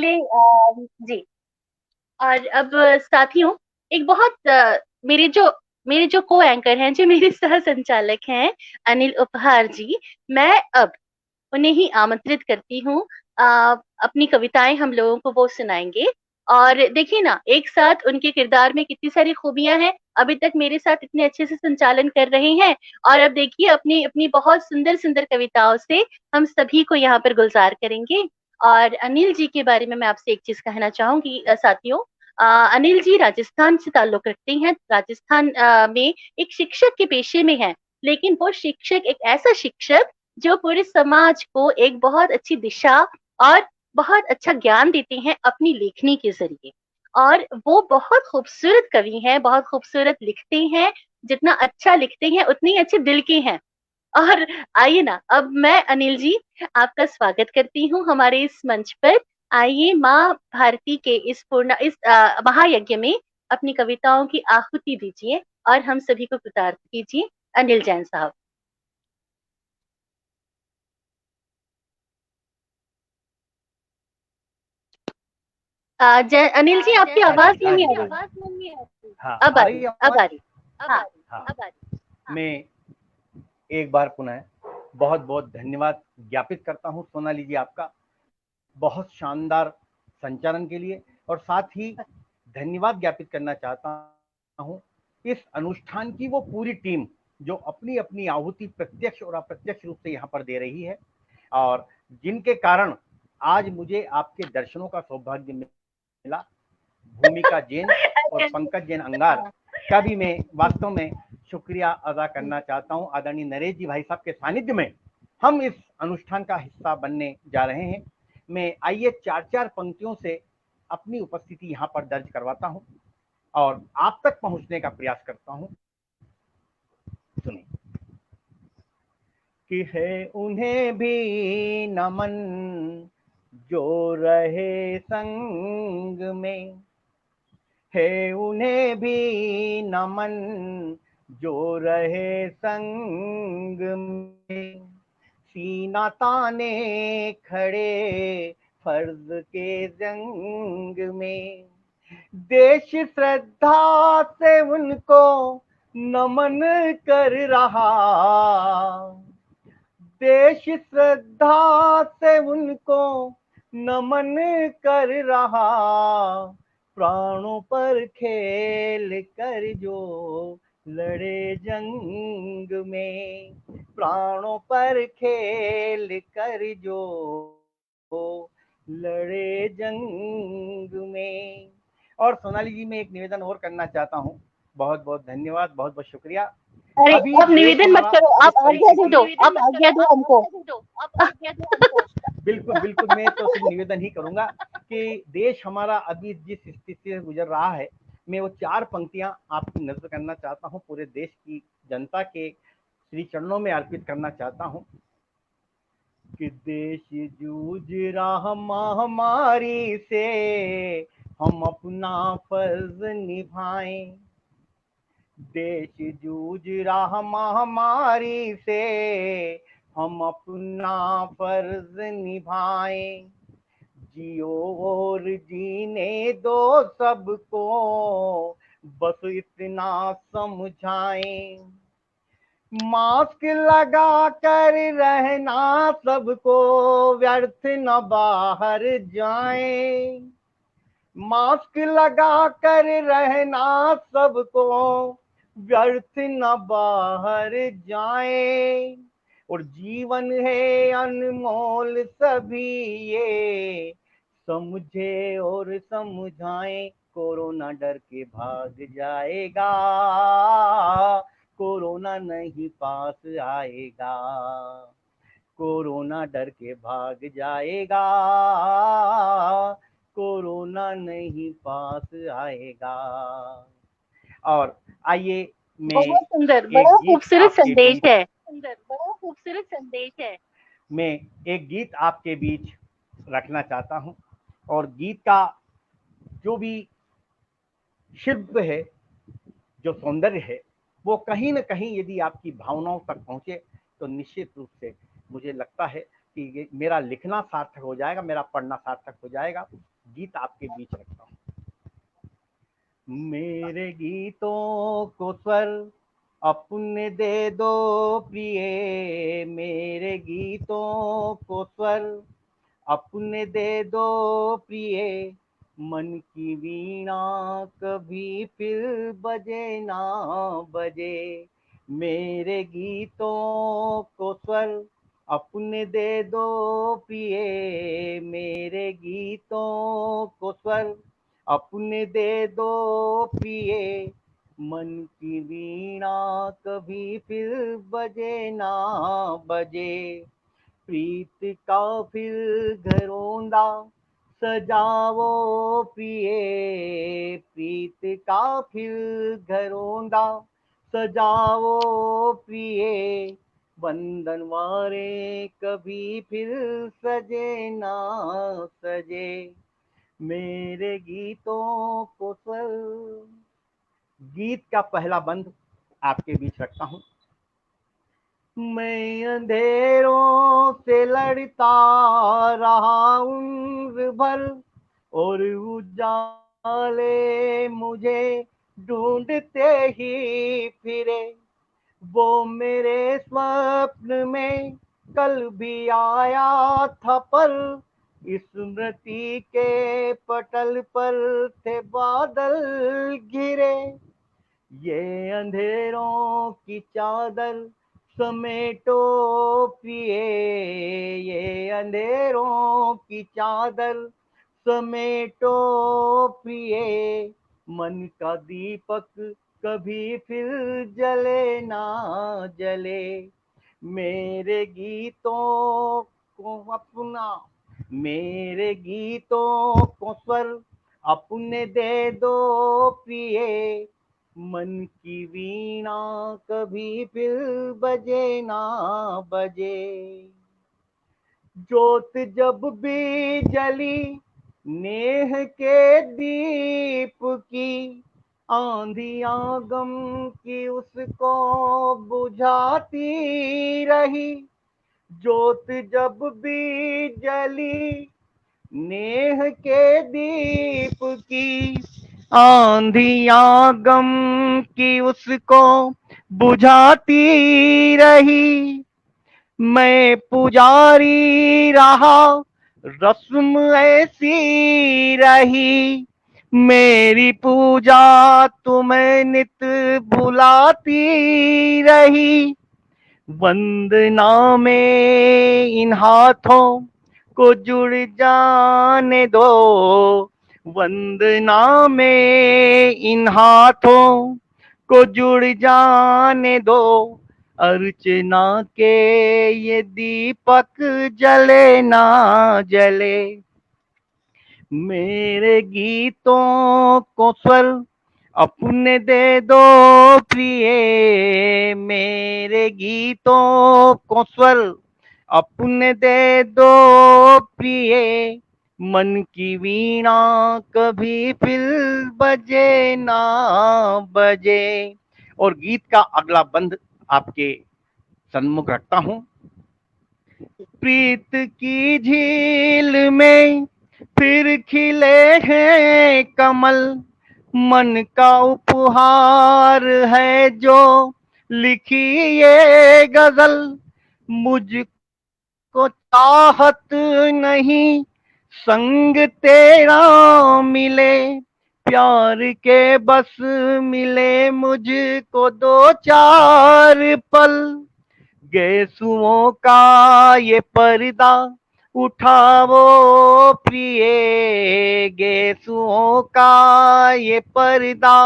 पहले जी। और अब साथियों, एक बहुत मेरे जो को एंकर हैं, जो मेरे सह संचालक हैं, अनिल उपहार जी, मैं अब उन्हें ही आमंत्रित करती हूँ। अपनी कविताएं हम लोगों को वो सुनाएंगे। और देखिए ना, एक साथ उनके किरदार में कितनी सारी खूबियां हैं। अभी तक मेरे साथ इतने अच्छे से संचालन कर रहे हैं, और अब देखिए अपनी अपनी बहुत सुंदर सुंदर कविताओं से हम सभी को यहाँ पर गुलजार करेंगे। और अनिल जी के बारे में मैं आपसे एक चीज कहना चाहूंगी साथियों। अनिल जी राजस्थान से ताल्लुक रखते हैं। राजस्थान में एक शिक्षक के पेशे में हैं, लेकिन वो शिक्षक एक ऐसा शिक्षक जो पूरे समाज को एक बहुत अच्छी दिशा और बहुत अच्छा ज्ञान देते हैं अपनी लेखनी के जरिए। और वो बहुत खूबसूरत कवि हैं, बहुत खूबसूरत लिखते हैं। जितना अच्छा लिखते हैं उतने ही अच्छे दिल के हैं। और आइए ना, अब मैं अनिल जी आपका स्वागत करती हूँ हमारे इस मंच पर। आइए माँ भारती के इस महायज्ञ में अपनी कविताओं की आहुति दीजिए और हम सभी को कृतार्थ कीजिए। अनिल जैन साहब। अनिल जी, आपकी हाँ आवाज जी, हाँ नहीं जी, आ हाँ रही। जी। हाँ, अब आ आ रही रही, है अब आवाज? आ रही। हाँ। हाँ, मैं एक बार पुनः बहुत बहुत धन्यवाद ज्ञापित करता हूँ सोनाली जी, आपका बहुत शानदार संचालन के लिए। और साथ ही धन्यवाद ज्ञापित करना चाहता हूँ इस अनुष्ठान की वो पूरी टीम जो अपनी अपनी आहुति प्रत्यक्ष और अप्रत्यक्ष रूप से यहाँ पर दे रही है, और जिनके कारण आज मुझे आपके दर्शनों का सौभाग्य मिला। भूमिका जैन और अरे, पंकज जैन अंगार हाँ। का भी मैं वास्तव में शुक्रिया अदा करना चाहता हूं। आदरणीय नरेश जी भाई साहब के सानिध्य में हम इस अनुष्ठान का हिस्सा बनने जा रहे हैं। मैं आइए चार चार पंक्तियों से अपनी उपस्थिति यहाँ पर दर्ज करवाता हूँ और आप तक पहुँचने का प्रयास करता हूँ। सुनिए कि है उन्हें भी नमन जो रहे संग में, है उन्हें भी नमन जो रहे संग में, सीना ताने खड़े फर्ज के जंग में, देश श्रद्धा से उनको नमन कर रहा, देश श्रद्धा से उनको नमन कर रहा, प्राणों पर खेल कर जो लड़े जंग में, प्राणों पर खेल कर जो लड़े जंग में। और सोनाली जी, मैं एक निवेदन और करना चाहता हूँ। बहुत बहुत धन्यवाद, बहुत बहुत शुक्रिया। अरे, अभी अब देश निवेदन मत हमारा करो, जिस आप आज्ञा दे परिस्थिति, दो, आप आज्ञा दो हमको। बिल्कुल बिल्कुल, मैं तो सिर्फ निवेदन ही करूंगा कि देश हमारा अभी जिस स्थिति से गुजर रहा है, मैं वो चार पंक्तियां आपकी नजर करना चाहता हूं, पूरे देश की जनता के श्री चरणों में अर्पित करना चाहता हूं कि देश जूझ रहा महामारी से, हम अपना फर्ज निभाएं, देश जूझ रहा महामारी से, हम अपना फर्ज निभाएं, जियो और जीने दो सबको, बस इतना समझाएं, मास्क लगा कर रहना सबको, व्यर्थ न बाहर जाएं, मास्क लगा कर रहना सबको, व्यर्थ न बाहर जाएं, और जीवन है अनमोल सभी ये समझे और समझाएं, कोरोना डर के भाग जाएगा, कोरोना नहीं पास आएगा, कोरोना डर के भाग जाएगा, कोरोना नहीं पास आएगा। और आइए मैं बहुत सुंदर, एक बड़ा गीत खूबसूरत आपके संदेश बीच, है। मैं एक गीत आपके बीच रखना चाहता हूं। और गीत का जो भी शिल्प है, जो सौंदर्य है, वो कहीं ना कहीं यदि आपकी भावनाओं तक पहुंचे तो निश्चित रूप से मुझे लगता है कि ये मेरा लिखना सार्थक हो जाएगा, मेरा पढ़ना सार्थक हो जाएगा। गीत आपके बीच रखता हूँ। मेरे गीतों को स्वर अपने दे दो प्रिय, मेरे गीतों को स्वर अपने दे दो प्रिय, मन की वीणा कभी फिर बजे ना बजे। मेरे गीतों को स्वर अपने दे दो प्रिय, मेरे गीतों को स्वर अपने दे दो प्रिय, मन की वीणा कभी फिर बजे ना बजे। प्रीत का फिर घरौंदा सजाओ प्रिय, प्रीत का फिर घरौंदा सजाओ प्रिय, बंधन वारे कभी फिर सजे ना सजे। मेरे गीतों को स्वर। गीत का पहला बंद आपके बीच रखता हूँ। मैं अंधेरों से लड़ता रहा उम्र भर, और उजाले मुझे ढूंढते ही फिरे। वो मेरे स्वप्न में कल भी आया था, पर स्मृति के पटल पर थे बादल घिरे। ये अंधेरों की चादर समेटो प्रिय, ये अंधेरों की चादर समेटो प्रिय, मन का दीपक कभी फिर जले ना जले। मेरे गीतों को अपना, मेरे गीतों को स्वर अपने दे दो प्रिय, मन की वीणा कभी फिर बजे ना बजे। जोत जब भी जली नेह के दीप की, आंधियां गम की उसको बुझाती रही। जोत जब भी जली नेह के दीप की, आंधियां गम की उसको बुझाती रही। मैं पुजारी रहा, रस्म ऐसी रही, मेरी पूजा तुम्हें नित बुलाती रही। वंदना में इन हाथों को जुड़ जाने दो, वंदना में इन हाथों को जुड़ जाने दो, अर्चना के ये दीपक जले ना जले। मेरे गीतों को स्वर अपने दे दो प्रिय, मेरे गीतों को स्वर अपने दे दो प्रिय, मन की वीणा कभी फिर बजे ना बजे। और गीत का अगला बंद आपके सन्मुख रखता हूँ। प्रीत की झील में फिर खिले हैं कमल, मन का उपहार है जो लिखी ये गजल। मुझको चाहत नहीं संग तेरा मिले, प्यार के बस मिले मुझको दो चार पल। गेसुओं का ये पर्दा उठाओ प्रिय, गेसुओं का ये पर्दा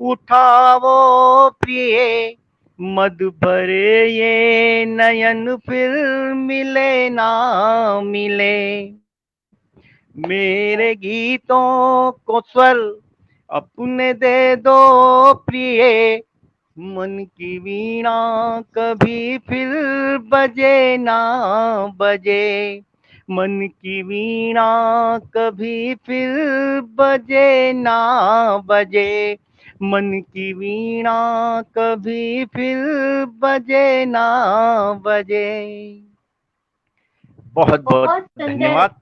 उठाओ प्रिय, मद भरे ये नयन फिर मिले ना मिले। मेरे गीतों को स्वर अपने दे दो प्रिय, मन की वीणा कभी फिर बजे ना बजे, मन की वीणा कभी फिर बजे ना बजे, मन की वीणा कभी फिर बजे ना बजे। बहुत बहुत बहुत सुंदर, धन्यवाद।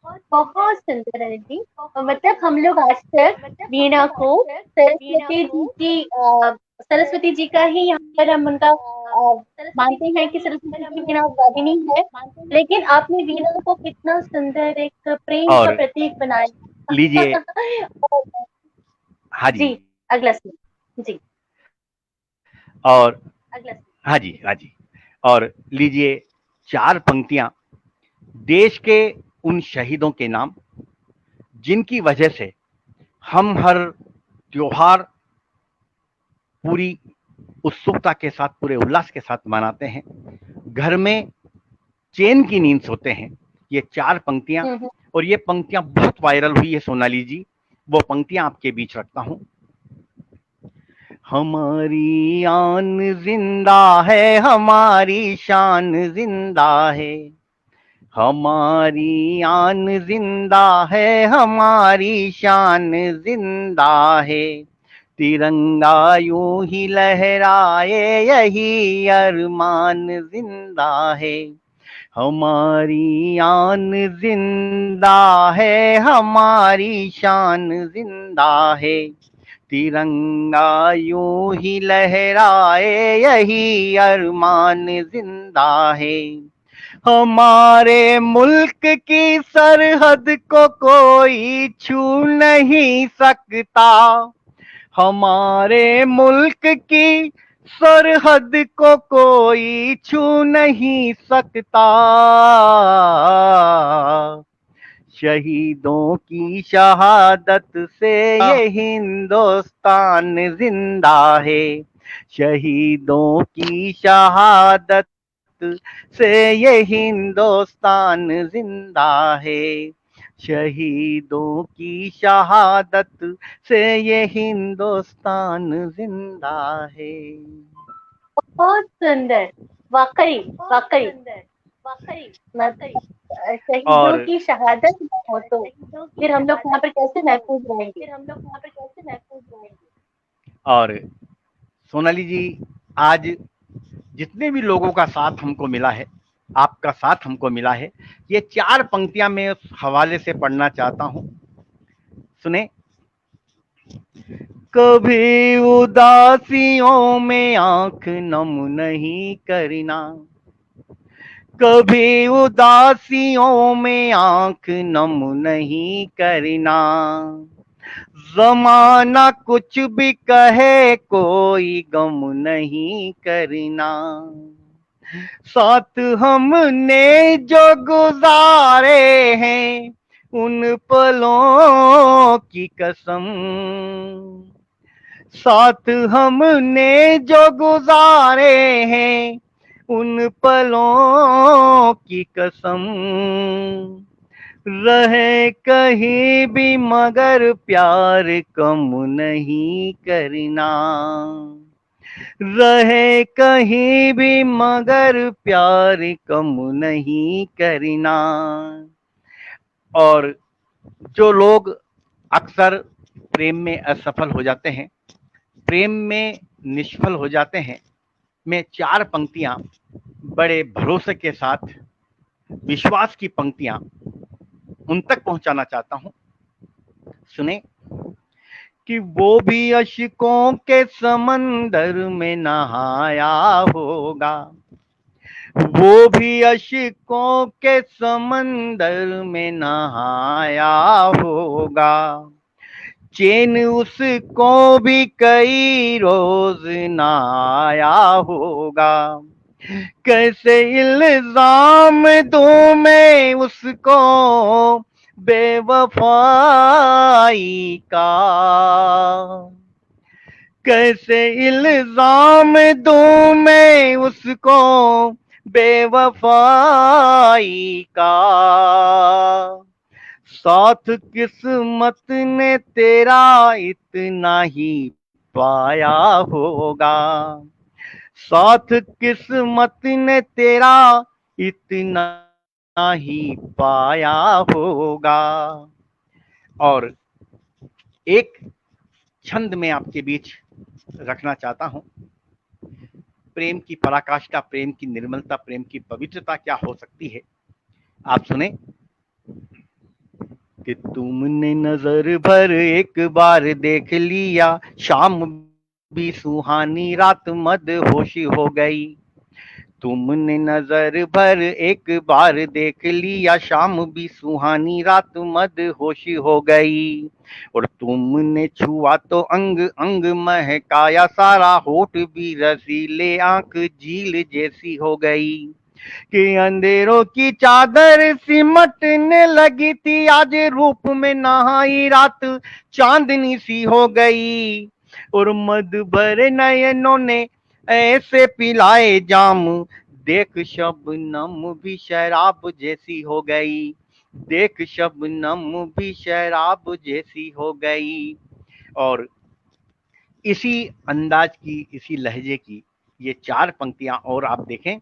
बहुत सुंदर अनिल जी। मतलब हम लोग आज तक वीणा को सरस्वती जी का ही यहाँ पर हम उनका मानते हैं कि सरस्वती जी वीणा वादिनी है। लेकिन आपने वीणा को कितना सुंदर एक प्रेम का और प्रतीक बनाया। लीजिए, हाँ जी, जी, अगला सवाल जी। और हाँ जी, हाँ जी, और लीजिए 4 पंक्तियां देश के उन शहीदों के नाम जिनकी वजह से हम हर त्योहार पूरी उत्सुकता के साथ, पूरे उल्लास के साथ मनाते हैं, घर में चैन की नींद सोते हैं। ये 4 पंक्तियां, हम्म। और ये पंक्तियां बहुत वायरल हुई है सोनाली जी। वो पंक्तियां आपके बीच रखता हूं। हमारी आन जिंदा है, हमारी शान जिंदा है, हमारी आन जिंदा है, हमारी शान जिंदा है, तिरंगा यूं ही लहराए, यही अरमान जिंदा है, हमारी आन जिंदा है, हमारी शान जिंदा है, तिरंगा यूं ही लहराए, यही अरमान जिंदा है, हमारे मुल्क की सरहद को कोई छू नहीं सकता, हमारे मुल्क की सरहद को कोई छू नहीं सकता, शहीदों की शहादत से ये हिंदुस्तान जिंदा है, शहीदों की शहादत से ये हिंदुस्तान जिंदा है, शहीदों की शहादत से ये हिंदुस्तान जिंदा है। बहुत सुंदर। वाकई, वाकई। मतलब शहीदों और की शहादत ना हो तो फिर हम लोग वहां पर कैसे महफूज रहेंगे। और सोनाली जी, आज जितने भी लोगों का साथ हमको मिला है, आपका साथ हमको मिला है, ये 4 पंक्तियां मैं उस हवाले से पढ़ना चाहता हूं। सुने। कभी उदासियों में आंख नम नहीं करना, कभी उदासियों में आंख नम नहीं करना, जमाना कुछ भी कहे कोई गम नहीं करना, साथ हमने जो गुजारे हैं उन पलों की कसम, साथ हमने जो गुजारे हैं उन पलों की कसम, रहे कहीं भी मगर प्यार कम नहीं करना, रहे कहीं भी मगर प्यार कम नहीं करना। और जो लोग अक्सर प्रेम में असफल हो जाते हैं, प्रेम में निष्फल हो जाते हैं, मैं 4 पंक्तियां बड़े भरोसे के साथ, विश्वास की पंक्तियां उन तक पहुंचाना चाहता हूं। सुने। कि वो भी अश्कों के समंदर में नहाया होगा, वो भी अश्कों के समंदर में नहाया होगा, चैन उसको भी कई रोज ना आया होगा, कैसे इल्जाम दूं मैं उसको बेवफाई का, कैसे इल्जाम दूं मैं उसको बेवफाई का, साथ किस्मत ने तेरा इतना ही पाया होगा, साथ किस्मत ने तेरा इतना ही पाया होगा। और एक छंद में आपके बीच रखना चाहता हूं। प्रेम की पराकाष्ठा, प्रेम की निर्मलता, प्रेम की पवित्रता क्या हो सकती है, आप सुने। कि तुमने नजर भर एक बार देख लिया, शाम भी सुहानी रात मदहोशी हो गई। तुमने नजर भर एक बार देख लिया, शाम भी सुहानी रात मदहोशी हो गई। और तुमने छुआ तो अंग अंग महकाया सारा, होठ भी रसीले आंख झील जैसी हो गई। कि अंधेरों की चादर सिमटने लगी थी, आज रूप में नहाई रात चांदनी सी हो गई। और मद भरे नयनों ने ऐसे पिलाए जाम, देख शबनम भी शराब जैसी हो गई। देख शबनम भी शराब जैसी हो गई। और इसी अंदाज की, इसी लहजे की ये 4 पंक्तियां और आप देखें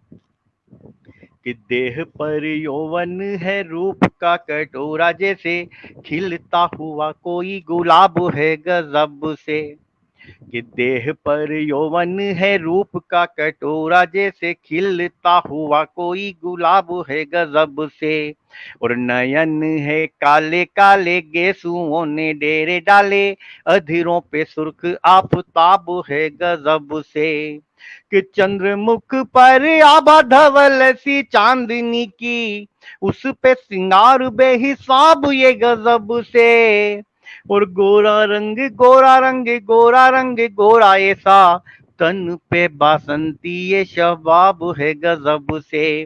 कि देह पर यौवन है रूप का कटोरा जैसे, खिलता हुआ कोई गुलाब है गजब से। कि देह पर यौवन है रूप का कटोरा जैसे, खिलता हुआ कोई गुलाब है गजब से। और नयन है काले काले गेसुओं ने डेरे डाले, अधीरों पे सुर्ख आफताब है गजब से। कि चंद्रमुख पर आभा धवल सी चांदनी की, उस पे सिंगार बेहिसाब ये गजब से। और गोरा रंग गोरा रंग गोरा रंग गोरा ऐसा, तन पे बासंती ये शबाब है गजब से।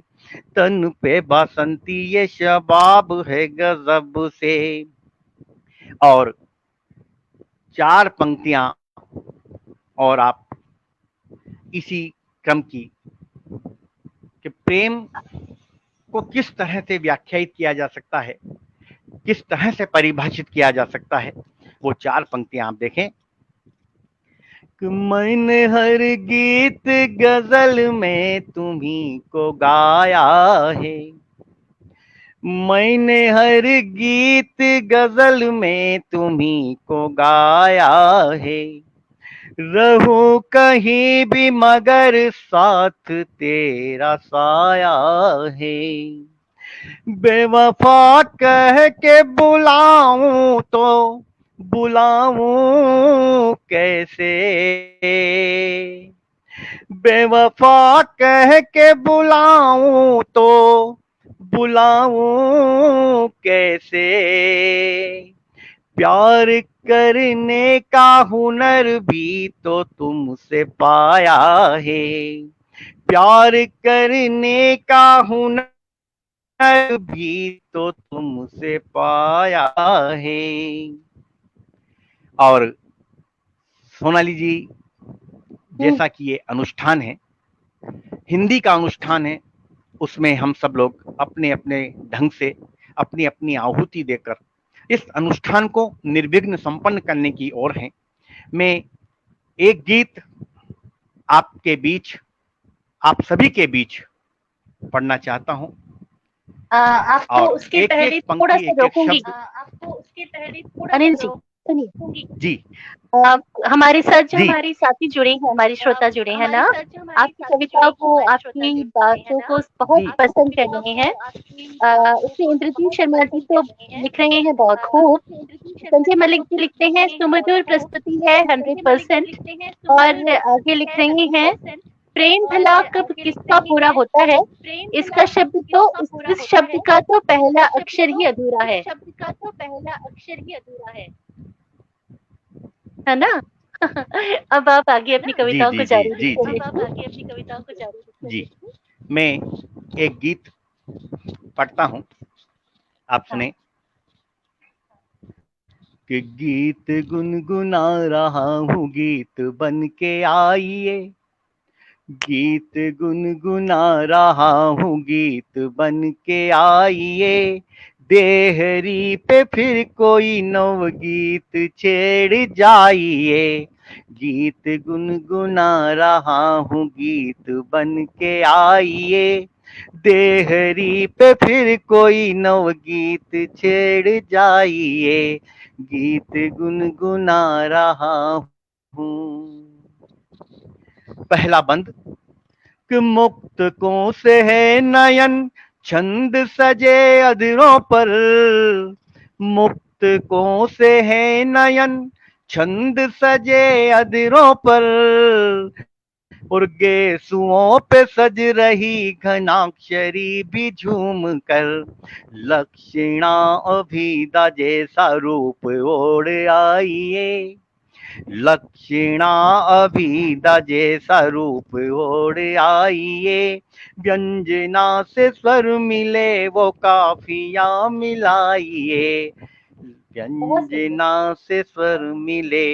तन पे बासंती ये शबाब है गजब से। और 4 पंक्तियां और आप इसी क्रम की, कि प्रेम को किस तरह से व्याख्यायित किया जा सकता है, किस तरह से परिभाषित किया जा सकता है, वो 4 पंक्तियां आप देखें। कि मैंने हर गीत गजल में तुम्ही को गाया है, मैंने हर गीत गजल में तुम्ही को गाया है। रहूं कहीं भी मगर साथ तेरा साया है। बेवफा कह के बुलाऊं तो बुलाऊं कैसे। बेवफा कह के बुलाऊं तो बुलाऊं कैसे। प्यार करने का हुनर भी तो तुमसे पाया है। प्यार करने का हुनर भी तो तुमसे पाया है। और सोनाली जी, जैसा कि ये अनुष्ठान है, हिंदी का अनुष्ठान है, उसमें हम सब लोग अपने अपने ढंग से अपनी अपनी आहुति देकर इस अनुष्ठान को निर्विघ्न संपन्न करने की ओर हैं। मैं एक गीत आपके बीच, आप सभी के बीच पढ़ना चाहता हूं। आपको और उसके एक पहले एक थोड़ा पंक्ति, सा एक एक रोकूंगी। शब्द। आपको उसके पहले थोड़ा अनिल जी सुनिए। जी हमारे साथ जो जी हमारी साथी जुड़े हैं, हमारे श्रोता जुड़े हैं ना, आपकी कविताओं को, आपकी बातों को बहुत जी पसंद कर रहे हैं। उसमें इंद्रजीत शर्मा जी तो लिख रहे हैं बहुत खूब, संजय मलिक जी लिखते हैं सुमधुर प्रस्तुति है 100%, और आगे लिख रहे हैं प्रेम भला कब किसका पूरा होता है, इसका शब्द तो इस शब्द का तो पहला अक्षर ही अधूरा है ना। अब आप आगे अपनी जी कविताओं को जी जी जारी जी जी रखें। जी। मैं एक गीत पढ़ता हूं, आप हाँ। सुने। कि गीत गुनगुना रहा हूँ गीत बन के आइए, गीत गुनगुना रहा हूँ गीत बन के आइए। देहरी पे फिर कोई नव गीत छेड़ जाइए, गीत गुनगुना रहा हूँ गीत बन के आइए। देहरी पे फिर कोई नव गीत छेड़ जाइए, गीत गुनगुना रहा हूँ। पहला बंद। कि मुक्तकों से है नयन छंद सजे अधरों पर, मुक्तकों से है नयन, छंद सजे अधरों पर, और गेसुओं पे सज रही घनाक्षरी भी झूम कर, लक्षणा अभिदा जैसा रूप ओढ़ आइए, लक्षणा अभिदा जैसा रूप ओढ़ आइए, व्यंजना से स्वर मिले वो काफिया मिलाइए, बहुत सुंदर। व्यंजना से स्वर मिले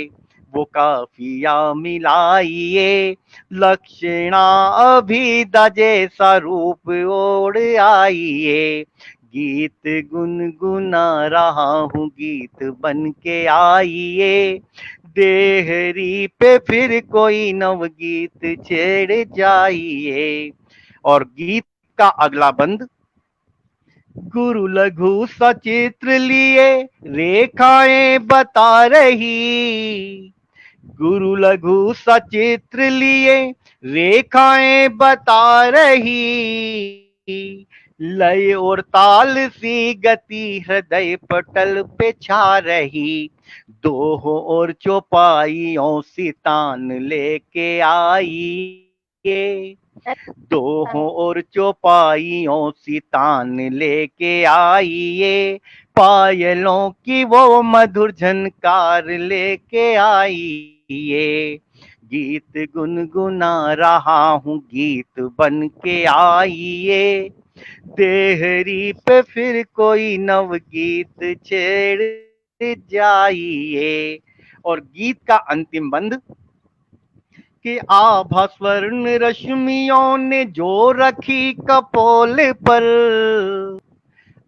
वो काफिया मिलाइए, लक्षणा अभिदा जैसा रूप ओढ़ आइए, गीत गुनगुना रहा हूँ गीत बन के आइए, देहरी पे फिर कोई नवगीत छेड़ जाइए। और गीत का अगला बंद, गुरु लघु सचित्र लिए रेखाएं बता रही, गुरु लघु सचित्र लिए रेखाएं बता रही, लय और ताल सी गति हृदय पटल पे छा रही, दोहों और चौपाइयों सी तान लेके आई ये, दोहों और चौपाइयों सी तान लेके आइए, पायलों की वो मधुर झनकार लेके आइए, गीत गुनगुना रहा हूँ गीत बन के आइए, देहरी पे फिर कोई नवगीत छेड़ जाइए। और गीत का अंतिम बंद, कि आभा स्वर्ण रश्मियों ने जो रखी कपोल पर,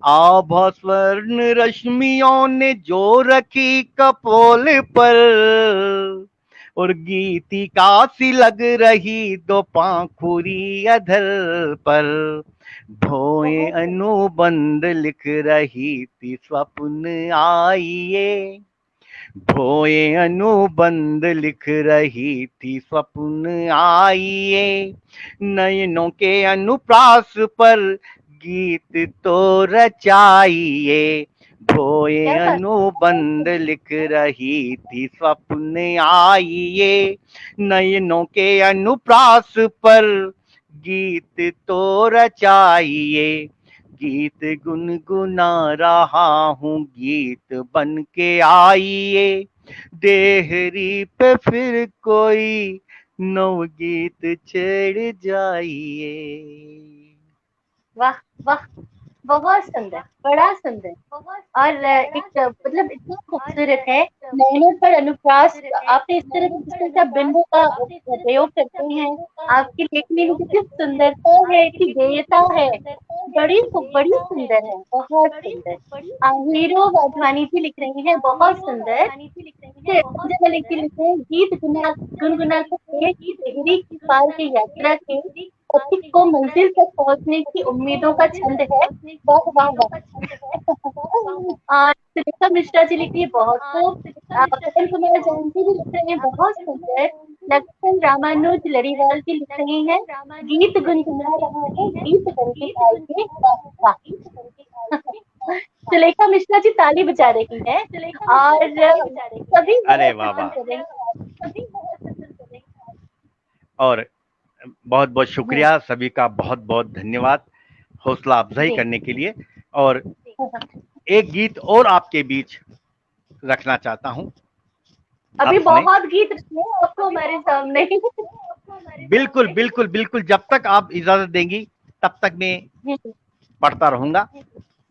आभा स्वर्ण रश्मियों ने जो रखी कपोल पर, और गीतिका सी लग रही दो पाखुरी अधर पर, भोए बहुत सुंदर। अनुबंध लिख रही थी स्वप्न आइए, भोए अनुबंध लिख रही थी स्वप्न आइए, नयनों के अनुप्रास पर गीत तो रचाइए, भोए क्या बात है, बहुत अनुबंध सुंदर। लिख रही थी स्वप्न आइए, नयनों के अनुप्रास पर गीत तो रचाइए, गीत गुनगुना रहा हूँ गीत बन के आइए, देहरी पे फिर कोई नवगीत छेड़ जाइए। वाह वाह, बहुत सुंदर, बड़ा सुंदर। और मतलब इतना खूबसूरत है। नयनों पर अनुप्रास, आपने इस तरह से जिस तरह से आप बिंदु का प्रयोग करते हैं, आपकी लेखनी में कितनी सुंदरता है, इतनी गेयता है, बड़ी सुंदर है, बहुत सुंदर। हीरो वाधवानी जी लिख रही हैं, बहुत सुंदर। पूजा लिख लिखे हैं, गीत गुना गुनगुना कर पेट की तिगड़ी की पार की यात्रा के पथिक को मंजिल तक पहुंचने की उम्मीदों का छंद है। वाह वाह वाह। और सुलेखा मिश्रा जी लिख रही है, बहुत खूब। पवन कुमार जानकी जी लिख रहे हैं, बहुत सुंदर। लक्ष्मण रामानुज लड़ीवाल जी लिख रही हैं, गीत गुनगुना रहा है गीत बन के आइए। वाह वाह। सुलेखा मिश्रा जी ताली बजा रही हैं, और सभी अरे बहुत वाह पसंद वाह, कर रहे हैं। और बहुत बहुत हम्म, शुक्रिया सभी का, बहुत बहुत धन्यवाद हौसला अफजाई जी। करने के लिए। और एक गीत और आपके बीच रखना चाहता हूँ, अभी आप सुने। बहुत गीत रखे हैं आपको हमारे सामने। बिल्कुल बिल्कुल बिल्कुल, जब तक आप इजाजत देंगी तब तक मैं जी, पढ़ता रहूंगा।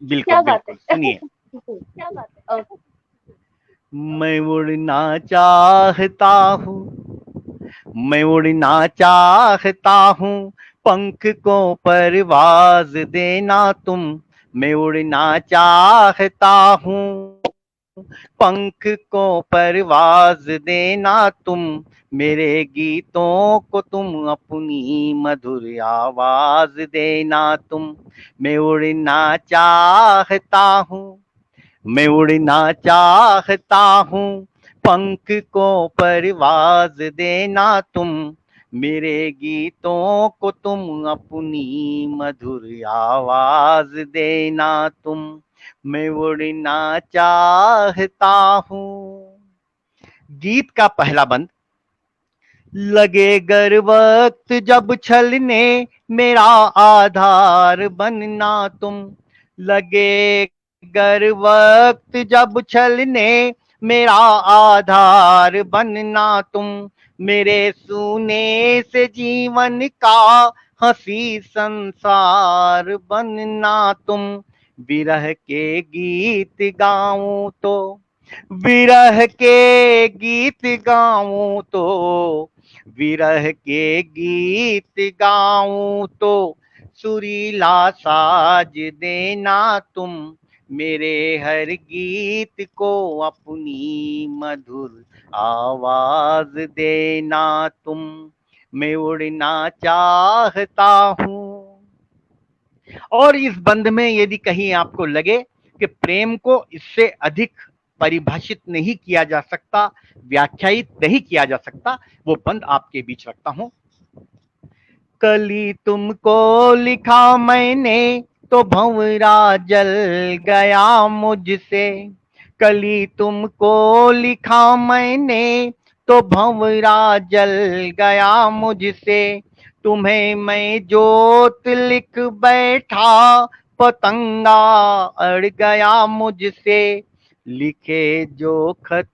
बिल्कुल क्या बात बिल्कुल, है। सुनिए। जी, ओके। मैं उड़ना चाहता हूँ, मैं उड़ना चाहता हूँ, पंख को परवाज देना तुम, मैं उड़ना चाहता हूँ, पंख को परवाज देना तुम, मेरे गीतों को तुम अपनी मधुर आवाज देना तुम, मैं उड़ना चाहता हूँ, मैं उड़ना चाहता हूँ, पंख को परवाज देना तुम, मेरे गीतों को तुम अपनी मधुर आवाज देना तुम, मैं उड़ना चाहता हूँ। गीत का पहला बंद। लगे गर वक्त जब छलने, मेरा आधार बनना तुम। लगे गर वक्त जब छलने, मेरा आधार बनना तुम। मेरे सूने से जीवन का हंसी संसार बनना तुम। विरह के गीत गाऊं तो, विरह के गीत गाऊं तो, विरह के गीत गाऊं तो, सुरीला साज देना तुम। मेरे हर गीत को अपनी मधुर आवाज देना तुम। मैं उड़ना चाहता हूँ। और इस बंद में यदि कहीं आपको लगे कि प्रेम को इससे अधिक परिभाषित नहीं किया जा सकता, व्याख्यायित नहीं किया जा सकता, वो बंद आपके बीच रखता हूं। कली तुमको लिखा मैंने, तो भंवरा जल गया मुझसे। कली तुमको लिखा मैंने, तो भंवरा जल गया मुझसे। तुम्हें मैं जोत लिख बैठा, पतंगा अड़ गया मुझसे। लिखे जो खत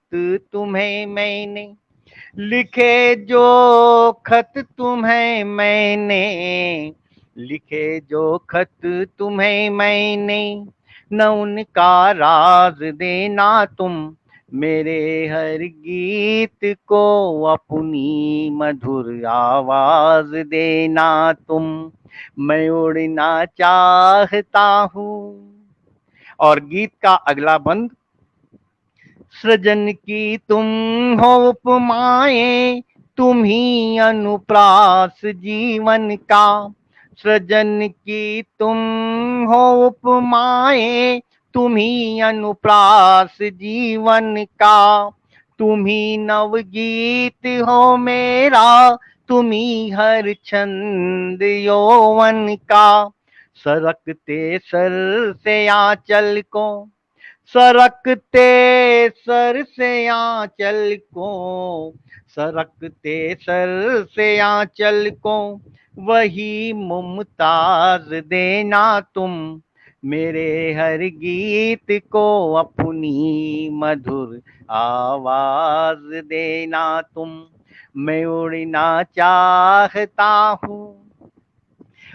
तुम्हें मैंने, लिखे जो खत तुम्हें मैंने, लिखे जो खत तुम्हें मैंने, न उनका राज देना तुम। मेरे हर गीत को अपनी मधुर आवाज देना तुम। मैं उड़ना चाहता हूँ। और गीत का अगला बंद। सृजन की तुम हो उपमाएं, तुम ही अनुप्रास जीवन का। सृजन की तुम हो उपमाएं, तुम ही अनुप्रास जीवन का। तुम ही नवगीत हो मेरा, तुम ही हर छंद यौवन का। सरकते सर से आंचल को, सरकते सर से आंचल को, सरकते सर से आंचल को, वही मुमताज देना तुम। मेरे हर गीत को अपनी मधुर आवाज देना तुम। मैं उड़ना चाहता हूँ।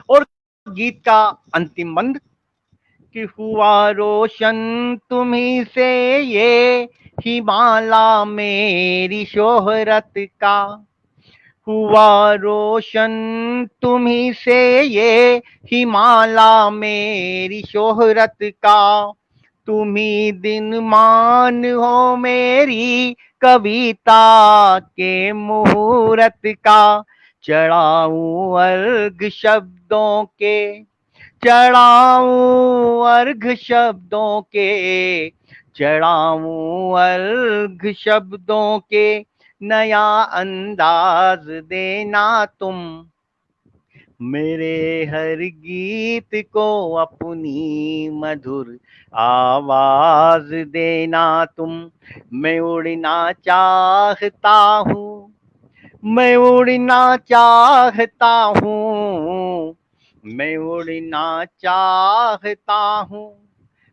और गीत का अंतिम बंद कि हुआ रोशन तुम्ही से ये हिमाला मेरी शोहरत का। हुआ रोशन तुम्ही से ये हिमाला मेरी शोहरत का। तुम्ही दिन मान हो मेरी कविता के मुहूर्त का। चढ़ाऊं अर्घ शब्दों के, चढ़ाऊं अर्घ शब्दों के, चढ़ाऊं अर्घ शब्दों के, नया अंदाज देना तुम। मेरे हर गीत को अपनी मधुर आवाज देना तुम। मैं उड़ना चाहता हूँ, मैं उड़ना चाहता हूँ, मैं उड़ना चाहता हूँ।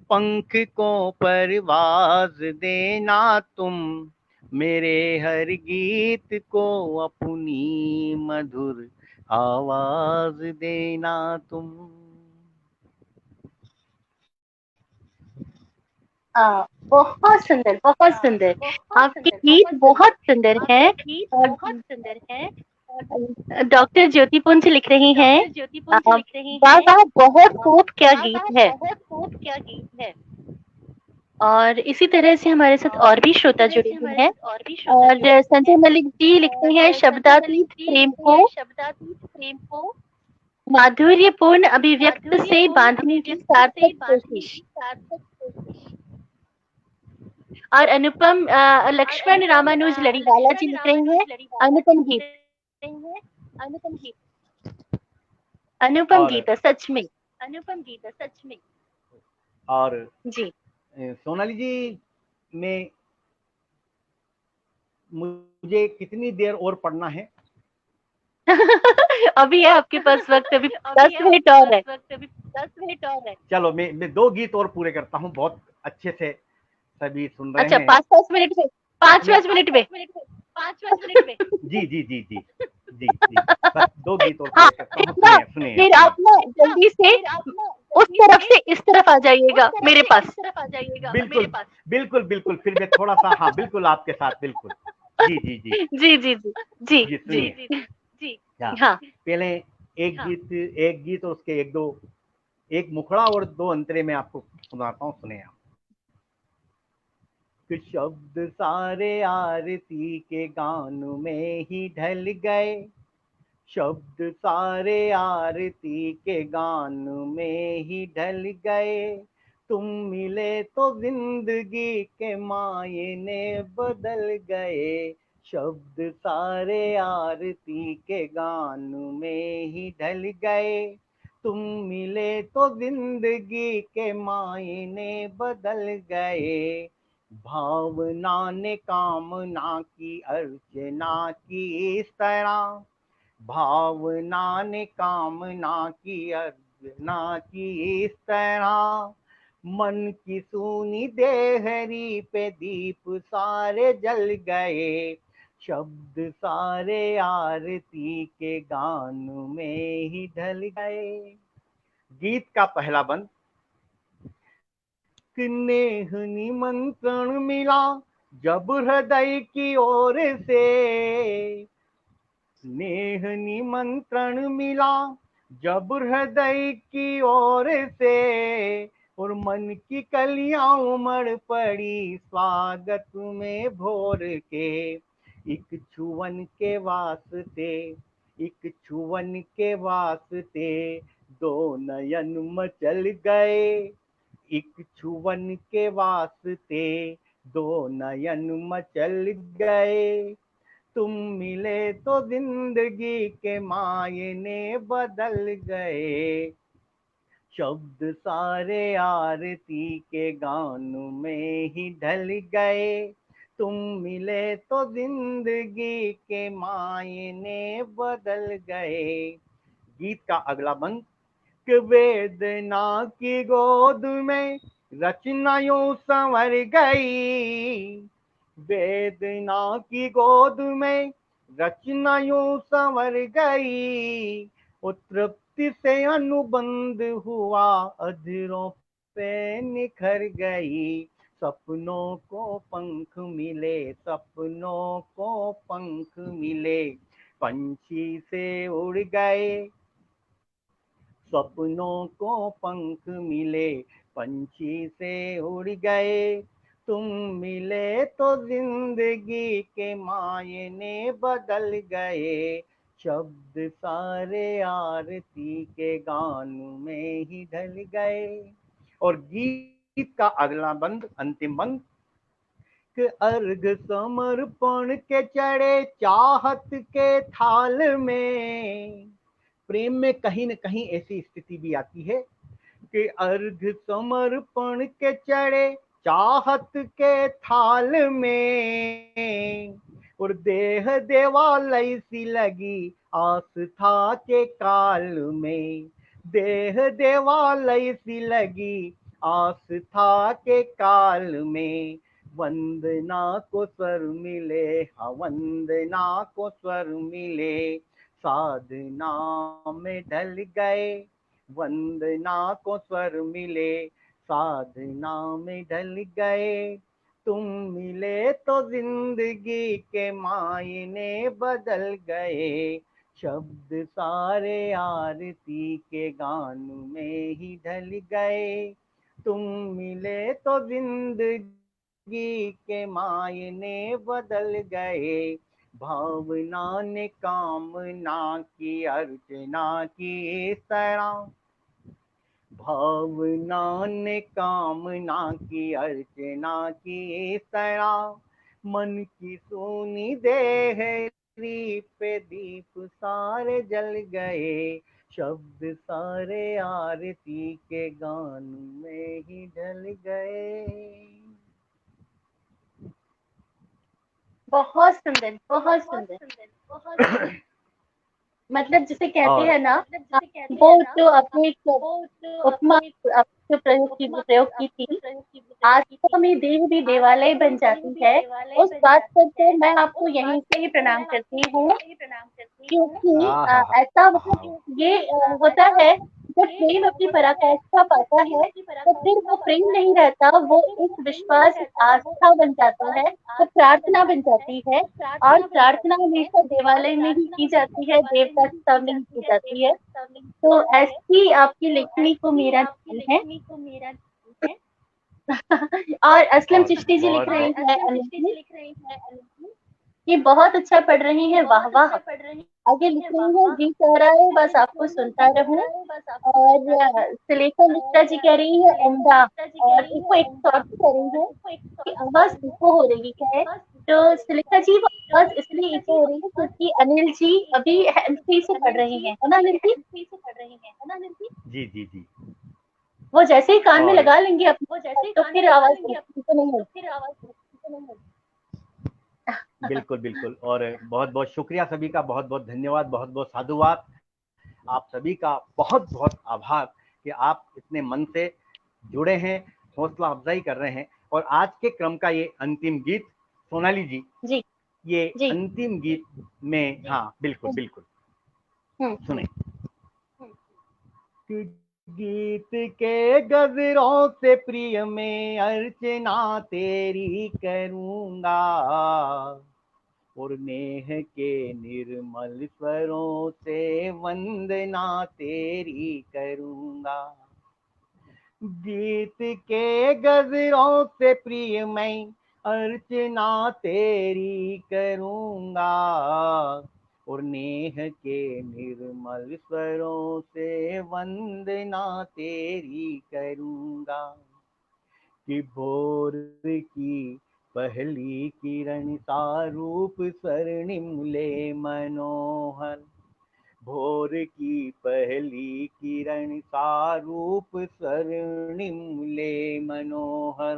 पंख को परवाज देना तुम। मेरे हर गीत को अपनी मधुर आवाज देना तुम। बहुत सुंदर, बहुत सुंदर। आपके गीत बहुत सुंदर हैं। और डॉक्टर ज्योति पुंज लिख रही हैं, वाह वाह, बहुत खूब, क्या गीत है। और इसी तरह से हमारे साथ और भी श्रोता जुड़े हुए हैं। और संजय मलिक जी लिखते हैं, शब्दातीत प्रेम को माधुर्यपूर्ण अभिव्यक्त से बांधने की सार्थक कोशिश। और अनुपम लक्ष्मण रामानुज लड़ीवाला जी लिख रहे हैं, अनुपम गीत, अनुपम और गीत है सच में। और जी। सोनाली जी, मैं मुझे कितनी देर और पढ़ना है? अभी है आपके पास वक्त, अभी अभी 10 है मिनट आपके और पास है। वक्त, अभी 10 मिनट और है। चलो, मैं 2 गीत और पूरे करता हूँ, बहुत अच्छे से सभी सुन रहे अच्छा, हैं। 5-10 मिनट में, पांच मैं पांच मिनट में। 5-10 मिनट में, 5-5 मिनट में। जी जी जी जी जी जी, बस 2 गीत और हाँ, पूरे करता फिर हूँ, ना, सुनिए सुनिए फिर सुनिए। आप ना ना, जल्दी से फिर आप ना उस जल्दी तरफ से से इस तरफ आ उस जाइएगा तरफ मेरे से इस पास। तरफ आ जाइएगा मेरे बिल्कुल पास। बिल्कुल बिल्कुल, फिर मैं थोड़ा सा, हाँ बिल्कुल आपके साथ, बिल्कुल। जी जी जी जी, जी, जी। जी, जी, जी। सुनिए। जी जी जी, हाँ, हाँ। पहले एक गीत और उसके एक मुखड़ा और 2 अंतरे में आपको सुनाता हूँ, सुने आप। कि शब्द सारे आरती के गान में ही ढल गए, शब्द सारे आरती के गान में ही ढल गए, तुम मिले तो जिंदगी के मायने बदल गए, शब्द सारे आरती के गान में ही ढल गए, तुम मिले तो जिंदगी के मायने बदल गए, भावना ने कामना की अर्चना की इस तरह, भावना ने कामना की अर्चना की इस तरह, मन की सूनी देहरी पे दीप सारे जल गए, शब्द सारे आरती के गान में ही ढल गए। गीत का पहला बंद। स्नेह निमंत्रण मिला जब हृदय की ओर से, स्नेह निमंत्रण मिला जब हृदय की ओर से, और मन की कलियां उमड़ पड़ी स्वागत में भोर के, एक छुवन के वास्ते, एक छुवन के वास्ते, दो नयन मचल गए, एक छुवन के वास्ते, दो नयन मचल गए, तुम मिले तो जिंदगी के मायने बदल गए, शब्द सारे आरती के गान में ही ढल गए, तुम मिले तो जिंदगी के मायने बदल गए। गीत का अगला बंद। कि वेदना की गोद में रचना यूं संवर गई, वेदना की गोद में रचना यूं संवर गई, वो तृप्ति से अनुबंध हुआ अधरों पे निखर गई, सपनों को पंख मिले, सपनों को पंख मिले, पंछी से उड़ गए, सपनों को पंख मिले, पंछी से उड़ गए, तुम मिले तो जिंदगी के मायने बदल गए, शब्द सारे आरती के गान में ही ढल गए। और गीत का अगला बंद, अंतिम बंद। कि अर्घ समर्पण के चढ़े चाहत के थाल में, प्रेम में कहीं न कहीं ऐसी स्थिति भी आती है कि अर्घ समर्पण के चढ़े चाहत के थाल में, और देह देवालय सी लगी आस्था के काल में, देह देवालय सी लगी आस्था के काल में, वंदना को स्वर मिले, हाँ वंदना को स्वर मिले, साधना में ढल गए, वंदना को स्वर मिले, साधना में ढल गए, तुम मिले तो जिंदगी के मायने बदल गए, शब्द सारे आरती के गान में ही ढल गए, तुम मिले तो जिंदगी के मायने बदल गए, भावना ने कामना की अर्चना की इस तरह, भावना ने कामना की अर्चना की इस तरह, मन की सोनी देहरी पे दीप सारे जल गए, शब्द सारे आरती के गान में ही ढल गए। बहुत सुंदर, बहुत सुंदर। मतलब जिसे कहते और हैं ना, वो जो आपने एक उपमा आप जो प्रयोग की थी, आत्मा में देह भी देवालय बन जाती है, उस बात पर तो मैं आपको यहीं से ही प्रणाम करती हूँ। क्योंकि हाँ हाँ ऐसा हाँ, मतलब ये होता है, जब प्रेम अपनी पराकाष्ठा पाता है तो फिर वो प्रेम नहीं रहता, वो एक विश्वास, एक आस्था बन जाता है, वो प्रार्थना बन जाती है। और प्रार्थना हमेशा देवालय में ही की जाती है, देवता के सामने ही की जाती है। तो ऐसी आपकी लेखनी को मेरा नमन है। और असलम बहुत चिश्ती जी लिख बहुत रही बहुत है, अनिल जी, ये बहुत अच्छा पढ़ रही हैं, वाह वाह। आगे लिख रही है, जी चाह रहा है बस आपको सुनता रहूं। और सुलेखा मिश्रा जी कह रही है उम्दा। और इसको एक शॉर्ट कह रही है कि आवाज इको हो रही है। तो सुलेखा जी, वो आवाज इसलिए इको हो रही है क्योंकि अनिल जी अभी हैंड फ्री से पढ़ रही है ना अनिल जी? जी जी जी। वो जैसे ही कान में और लगा लेंगे अपने तो फिर आवाज इको नहीं होगी। बिल्कुल बिल्कुल, और बहुत बहुत शुक्रिया सभी का, बहुत बहुत धन्यवाद, बहुत बहुत साधुवाद। आप सभी का बहुत बहुत आभार कि आप इतने मन से जुड़े हैं, हौसला अफजाई कर रहे हैं। और आज के क्रम का ये अंतिम गीत, सोनाली जी, जी ये जी। अंतिम गीत में, हाँ बिल्कुल हम्म बिल्कुल, हम्म। सुने। गीत के गजरों से प्रिय में अर्चना तेरी करूंगा, और नेह के निर्मल स्वरों से वंदना तेरी करूंगा। गीत के गजरों से प्रिय मैं अर्चना तेरी करूंगा, और नेह के निर्मल स्वरों से वंदना तेरी करूंगा। कि भोर की पहली किरण सा रूप स्वर्णिम ले मनोहर, भोर की पहली किरण सा रूप स्वर्णिम ले मनोहर,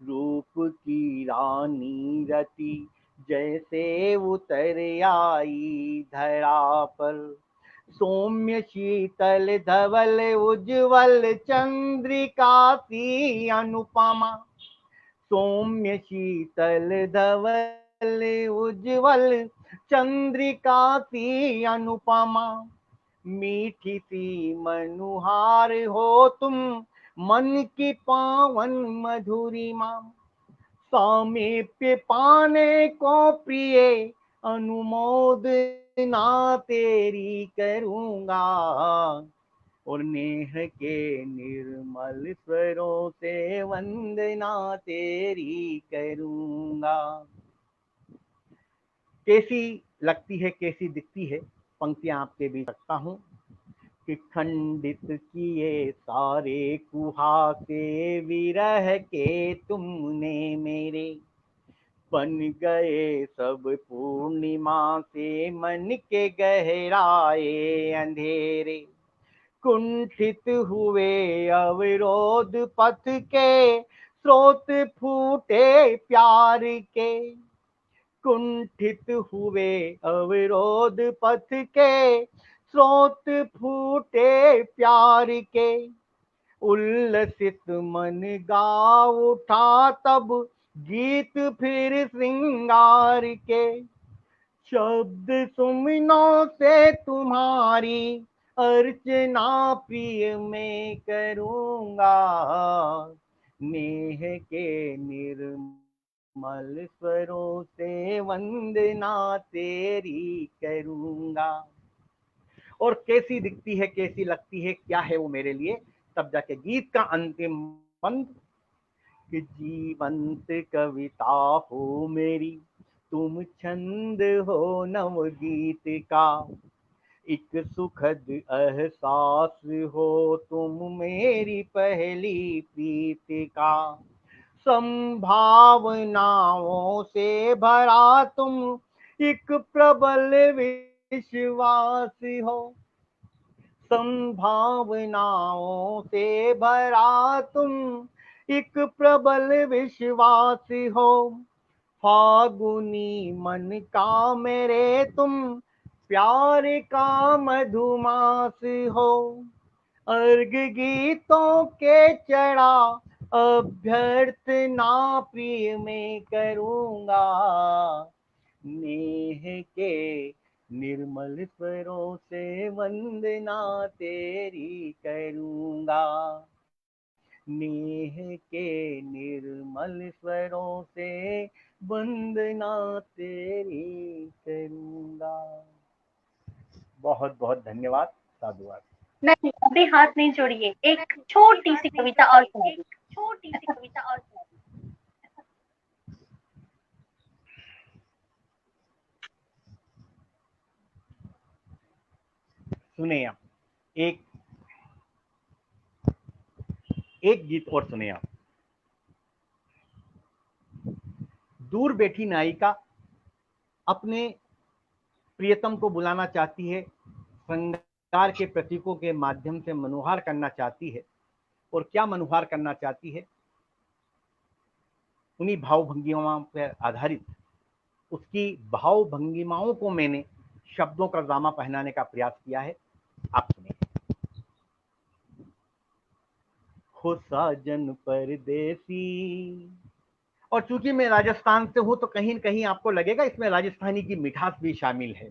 रूप की रानी रति जैसे उतर आई धरा पर, सौम्य शीतल धवल उज्ज्वल चंद्रिका सी अनुपमा, सौम्य शीतल धवल उज्ज्वल चंद्रिका सी अनुपमा, मीठी सी मनुहार हो तुम, मन की पावन मधुरिमा, सामीप्य पाने को प्रिय अनुमोदना तेरी करूंगा, और नेह के निर्मल स्वरों से वंदना तेरी करूंगा। कैसी लगती है, कैसी दिखती है पंक्तियां आपके बीच रखता हूँ। कि खंडित किए सारे कुहासे विरह के तुमने मेरे, बन गए सब पूर्णिमा से मन के गहराए अंधेरे, कुंठित हुए अवरोध पथ के स्रोत फूटे प्यार के, कुंठित हुए अवरोध पथ के स्रोत फूटे प्यार के, उल्लसित मन गा उठा तब गीत फिर श्रृंगार के, शब्द सुमनों से तुम्हारी अर्चना प्रिय में करूंगा, नेह के निर्मल स्वरों से वंदना तेरी करूंगा। और कैसी दिखती है, कैसी लगती है, क्या है वो मेरे लिए, तब जाके गीत का अंतिम मंत्र। कि जीवंत कविता हो मेरी, तुम छंद हो नवगीत का, एक सुखद एहसास हो तुम मेरी पहली प्रीत का, संभावनाओं से भरा तुम एक प्रबल विश्वास हो, संभावनाओं से भरा तुम एक प्रबल विश्वास हो। फागुनी मन का मेरे तुम प्यार का मधुमास हो। अर्घ गीतों के चढ़ा अभ्यर्थना प्रिय में करूंगा। नेह के निर्मल स्वरों से वंदना तेरी करूंगा। नेह के निर्मल स्वरों से वंदना तेरी करूंगा। बहुत बहुत धन्यवाद। साधुवाद। नहीं, अभी हाथ नहीं जोड़िए, एक छोटी सी कविता और सुनाइए। छोटी सी कविता और सुने आप। एक एक गीत और सुने आप। दूर बैठी नायिका अपने प्रियतम को बुलाना चाहती है, श्रृंगार के प्रतीकों के माध्यम से मनुहार करना चाहती है। और क्या मनुहार करना चाहती है, उन्हीं भाव भंगिमाओं पर आधारित उसकी भाव भंगिमाओं को मैंने शब्दों का जामा पहनाने का प्रयास किया है। आप सुनिए। हो साजन परदेसी। और चूंकि मैं राजस्थान से हूं तो कहीं न कहीं आपको लगेगा इसमें राजस्थानी की मिठास भी शामिल है।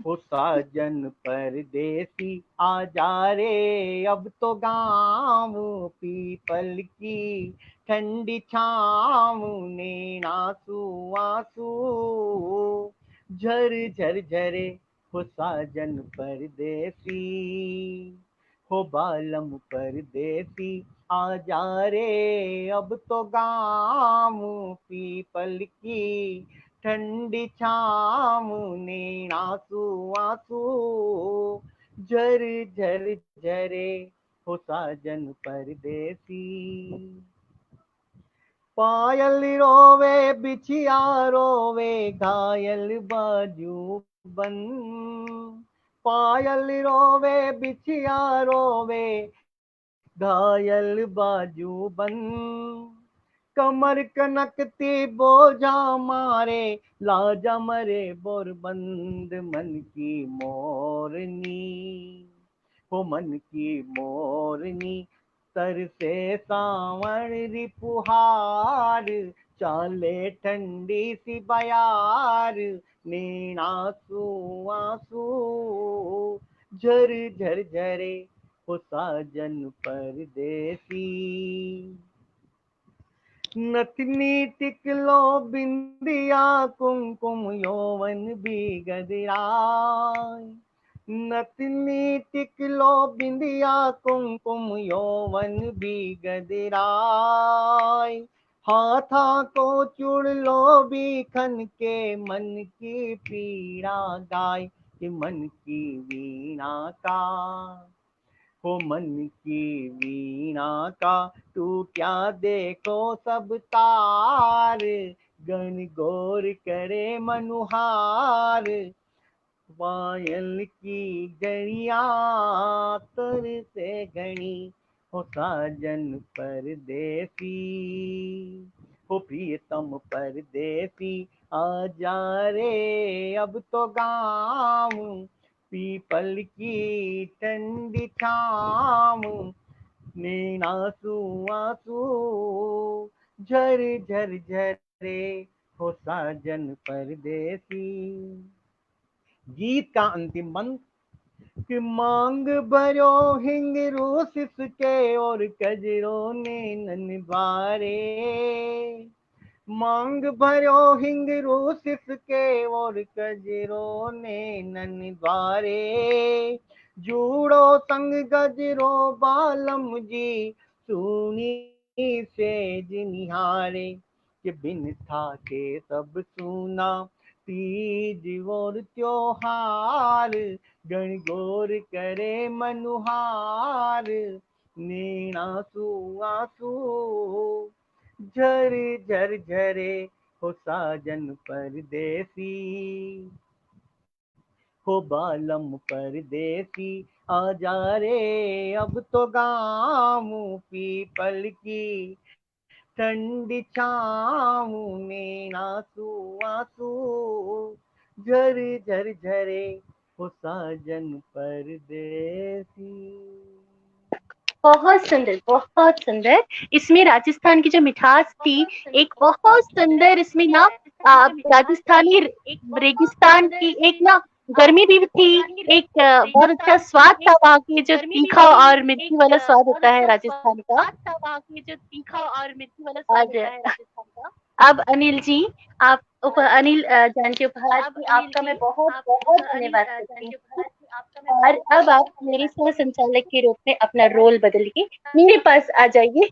हो साजन परदेसी आ जा रे अब तो गाँव पीपल की ठंडी छाँव ने आंसू आंसू झर झर झरे। हो साजन परदेसी, हो बालम परदेसी आ जा रे अब तो गाँव पीपल की ठंडी छाँव ने आंसू आंसू झर झर झरे। हो साजन परदेसी। पायल रोवे बिछिया रोवे घायल बाजू बन। पायल रोवे बिछिया रोवे घायल बाजू बन। कमर कनकती बोझा मारे लाजा मरे बोरबंद मन की मोरनी। हो मन की मोरनी तर से सावण रिपुहार चाले ठंडी सी बयार नैन आंसू आंसू झर झर झरे। हो साजन परदेसी। नथनी टिकलो बिंदिया कुमकुम यौवन भी गदराय। नथनी टिकलो बिंदिया कुमकुम यौवन भी गदराय। हाथा को चुड़ लो भी खन के मन की पीड़ा गाय कि मन की वीणा का। हो मन की वीणा का टूटा देखो सब तार गण गौर करे मनुहार। पायल की गड़िया तर से घनी। हो साजन परदेसी, हो प्रियतम परदेसी आ जा रे अब तो गाँव पीपल की ठंडी छाँव नैन आंसू आंसू झर झर झरे। हो साजन परदेसी। गीत का अंतिम बंद कि मांग भरो हिंग रूसिस के और कजरों ने ननवारे। मांग भरो हिंग रूसिस के और कजरों ने ननवारे। जूड़ो संग गजरो बालम जी सुनी सेज निहारे कि बिन था के सब सुना तीज और त्योहार गण गौर करे मनुहार नैन आंसू आंसू झर झर झरे। हो साजन परदेसी, हो बालम परदेसी आजा रे अब तो गाँव पीपल की ठंडी छाँव में आंसू आंसू झर झर झरे हो साजन परदेसी। बहुत सुंदर, बहुत सुंदर। इसमें राजस्थान की जो मिठास थी, एक बहुत सुंदर इसमें ना राजस्थानी रेगिस्तान की एक ना गर्मी भी थी, एक बहुत अच्छा स्वाद था वहाँ की, जो तीखा और मिर्ची वाला स्वाद होता है राजस्थान का। और अब अनिल जी, आप अनिल जानकी उपहार जी, आपका मैं बहुत बहुत धन्यवाद करती हूँ। और अब आप मेरे सह संचालक के रूप में अपना रोल बदल के मेरे पास आ जाइए।